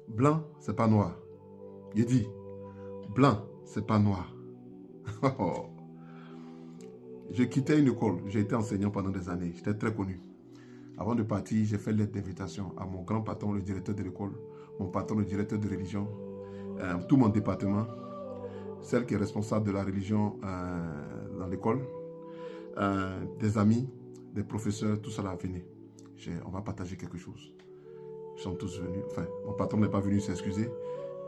Blanc, c'est pas noir. Il dit, blanc, c'est pas noir. Je quittais une école, j'ai été enseignant pendant des années, j'étais très connu. Avant de partir, j'ai fait lettre d'invitation à mon grand patron, le directeur de l'école, mon patron, le directeur de religion, tout mon département, celle qui est responsable de la religion dans l'école, des amis, des professeurs, tout ça là, venez. On va partager quelque chose. Ils sont tous venus. Enfin, mon patron n'est pas venu s'excuser.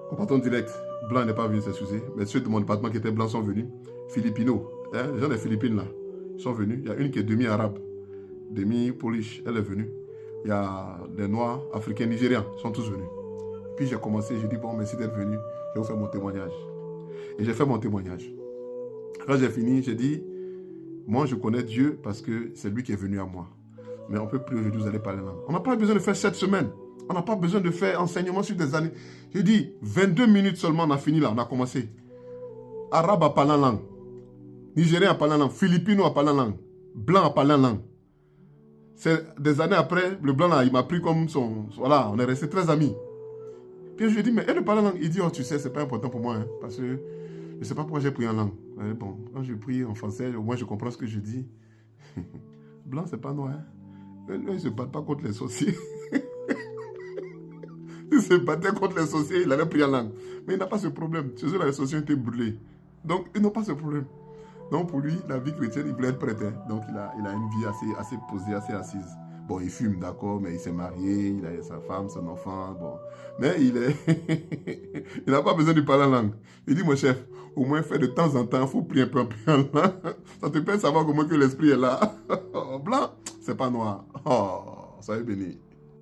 Mon patron direct, blanc n'est pas venu s'excuser. Mais ceux de mon département qui étaient blancs sont venus. Philippino, hein, les gens des Philippines là, ils sont venus. Il y a une qui est demi-arabe, demi-polish, elle est venue. Il y a des noirs, africains, nigérians, ils sont tous venus. Puis j'ai commencé, j'ai dit, bon, merci d'être venu, je vais vous faire mon témoignage. Et j'ai fait mon témoignage. Quand j'ai fini, j'ai dit, moi je connais Dieu parce que c'est lui qui est venu à moi. Mais on ne peut plus aujourd'hui, vous allez parler langue. On n'a pas besoin de faire 7 semaines. On n'a pas besoin de faire enseignement sur des années. J'ai dit, 22 minutes seulement, on a fini là, on a commencé. Arabe a parlé en langue. Nigérien a parlé en langue. Philippino a parlé en langue. Blanc a parlé en langue. C'est des années après, le blanc là, il m'a pris comme son... Voilà, on est restés très amis. Puis je lui ai dit, mais elle parle en langue. Il dit, oh, tu sais, c'est pas important pour moi, hein, parce que je ne sais pas pourquoi j'ai pris en langue. Mais bon, quand je prie en français, au moins je comprends ce que je dis. Blanc, c'est pas noir. Hein. Ils ne se battent pas contre les sorciers. Il se battait contre les sorciers, il avait pris en langue. Mais il n'a pas ce problème. Chez eux, les sorciers ont été brûlés. Donc, ils n'ont pas ce problème. Donc, pour lui, la vie chrétienne, il voulait être prêtre. Hein. Donc, il a une vie assez posée, assez assise. Bon, il fume, d'accord, mais il s'est marié, il a sa femme, son enfant, bon. Mais il n'a pas besoin de parler en langue. Il dit, mon chef, au moins, fais de temps en temps, il faut prier un peu en langue. Ça te permet de savoir comment que l'esprit est là. Blanc, c'est pas noir. Oh, soyez bénis.